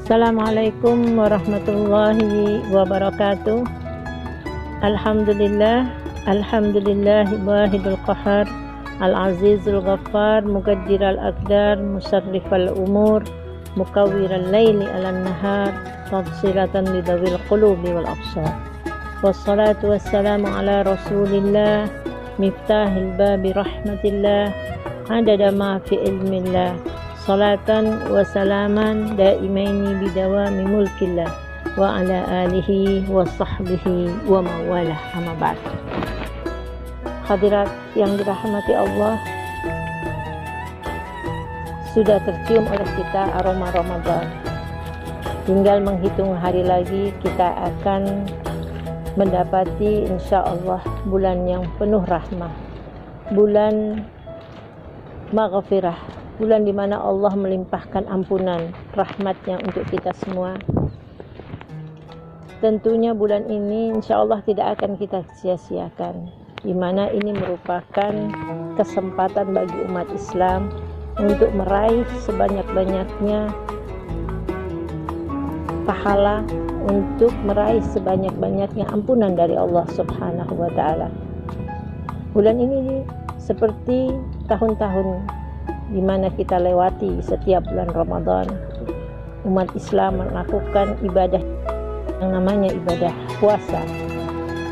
Assalamualaikum warahmatullahi wabarakatuh. Alhamdulillah, alhamdulillah wahidul qahar, al-azizul ghaffar, muqaddiral aqdar, musarrifal umur, mukawwiral laili alan nahar, tafsilatan lidawil qulubi wal absar. Wassalatu wassalamu ala rasulillah, miftahil babi rahmatillah, adada ma fi ilmillah. Salatan wa salaman daimaini bidawami mulkillah wa ala alihi wa sahbihi wa mawalah, amma ba'd. Hadirat yang dirahmati Allah, sudah tercium oleh kita aroma Ramadan. Tinggal menghitung hari lagi kita akan mendapati insyaallah bulan yang penuh rahmah, bulan maghfirah, bulan di mana Allah melimpahkan ampunan rahmatnya untuk kita semua. Tentunya bulan ini insya Allah tidak akan kita sia-siakan, di mana ini merupakan kesempatan bagi umat Islam untuk meraih sebanyak-banyaknya pahala, untuk meraih sebanyak-banyaknya ampunan dari Allah Subhanahu wa Ta'ala. Bulan ini seperti tahun-tahun di mana kita lewati setiap bulan Ramadan, umat Islam melakukan ibadah yang namanya ibadah puasa,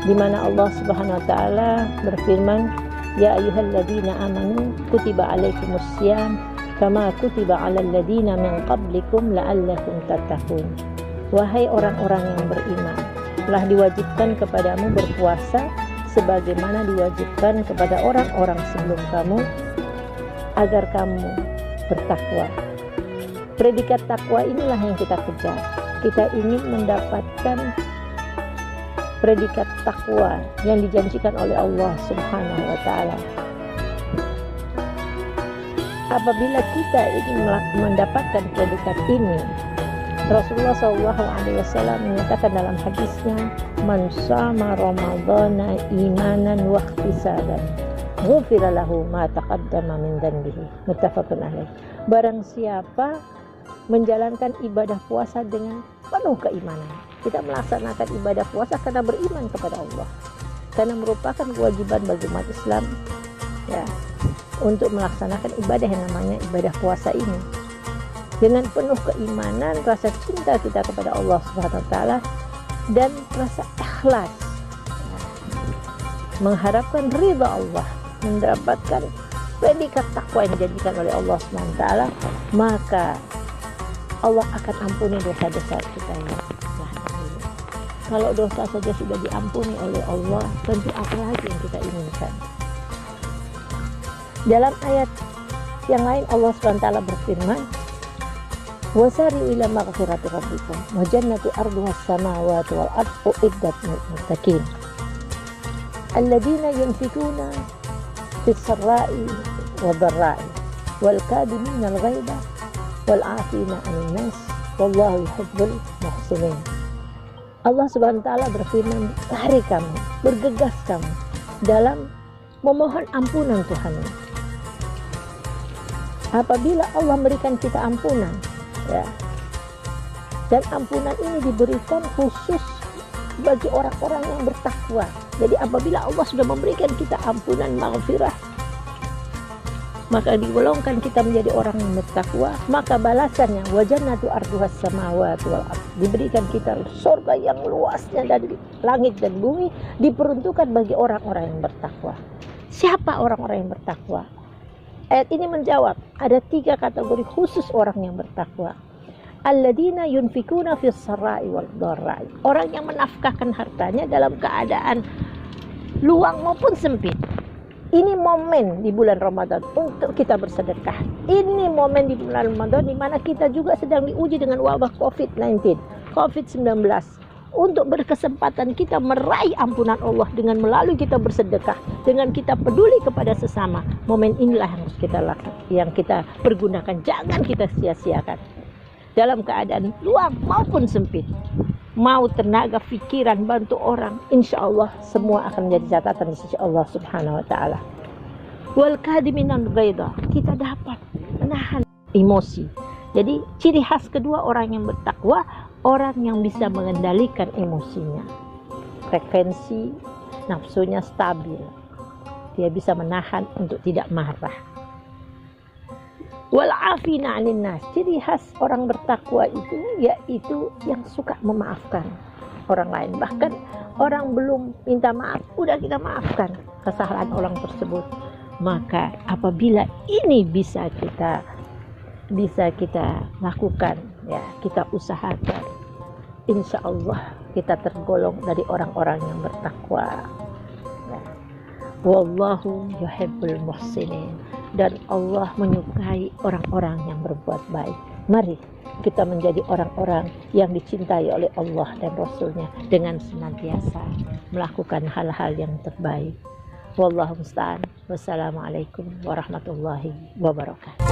di mana Allah Subhanahu wa Ta'ala berfirman, ya ayyuhalladzina amanu kutiba alaikumussyam kama kutiba alal ladzina min qablikum la'allakum tattaqun. Wahai orang-orang yang beriman, telah diwajibkan kepadamu berpuasa sebagaimana diwajibkan kepada orang-orang sebelum kamu, agar kamu bertakwa. Predikat takwa inilah yang kita kejar. Kita ingin mendapatkan predikat takwa yang dijanjikan oleh Allah Subhanahu wa Ta'ala. Apabila kita ingin mendapatkan predikat ini, Rasulullah SAW menyatakan dalam hadisnya, man shama ramadhana imanan wa ihtisaban ghufira lahu ma taqaddama min dhanbihi, muttafaqun alaih. Barang siapa menjalankan ibadah puasa dengan penuh keimanan. Kita melaksanakan ibadah puasa karena beriman kepada Allah, karena merupakan kewajiban bagi umat Islam ya untuk melaksanakan ibadah yang namanya ibadah puasa ini dengan penuh keimanan, rasa cinta kita kepada Allah Subhanahu wa Ta'ala, dan rasa ikhlas mengharapkan ridha Allah, mendapatkan predikat takwa yang dijanjikan oleh Allah SWT, maka Allah akan ampuni dosa-dosa kita ya. Kalau dosa saja sudah diampuni oleh Allah, tentu apa lagi yang kita inginkan. Dalam ayat yang lain Allah SWT berfirman, wasari'u ila maghfirati rabbikum wa jannatu arduha as-samawati wal ardu uiddat lil muttaqin alladzina yunfikuna fis-sarra'i wad-dharra'i wal kadhimina al-ghaiza wal 'afina 'anil nas wallahu yuhibbul muhsinin. Allah Subhanahu wa Ta'ala berfirman, lari kamu, bergegas kamu dalam memohon ampunan Tuhan. Apabila Allah memberikan kita ampunan ya, dan ampunan ini diberikan khusus bagi orang-orang yang bertakwa. Jadi apabila Allah sudah memberikan kita ampunan maghfirah, maka digolongkan kita menjadi orang yang bertakwa, maka balasannya wa jannatu arduhas samawati wal ardh, diberikan kita surga yang luasnya dari langit dan bumi, diperuntukkan bagi orang-orang yang bertakwa. Siapa orang-orang yang bertakwa? Ayat ini menjawab, ada 3 kategori khusus orang yang bertakwa. Alladzina yunfikuna fis sarai wal dharrai, orang yang menafkahkan hartanya dalam keadaan luang maupun sempit. Ini momen di bulan Ramadan untuk kita bersedekah. Ini momen di bulan Ramadan di mana kita juga sedang diuji dengan wabah COVID-19, COVID-19. Untuk berkesempatan kita meraih ampunan Allah dengan melalui kita bersedekah, dengan kita peduli kepada sesama. Momen inilah yang harus kita lakukan, yang kita pergunakan. Jangan kita sia-siakan. Dalam keadaan luang maupun sempit, mau tenaga, pikiran, bantu orang, insya Allah semua akan menjadi catatan di sisi Allah Subhanahu wa Ta'ala. Wal kadhiminan ghaidha, kita dapat menahan emosi, Jadi ciri khas kedua orang yang bertakwa, orang yang bisa mengendalikan emosinya. Frekuensi nafsunya stabil. Dia bisa menahan untuk tidak marah. Wal afina 'anil nas. Ciri khas orang bertakwa itu yaitu yang suka memaafkan orang lain. Bahkan orang belum minta maaf, udah kita maafkan kesalahan orang tersebut. Maka apabila ini bisa kita lakukan, ya, kita usahakan, insya Allah kita tergolong dari orang-orang yang bertakwa. Ya. Wallahu yuhibbul muhsinin. Dan Allah menyukai orang-orang yang berbuat baik. Mari kita menjadi orang-orang yang dicintai oleh Allah dan Rasulnya dengan senantiasa melakukan hal-hal yang terbaik. Wallahu musta'an. Wassalamualaikum warahmatullahi wabarakatuh.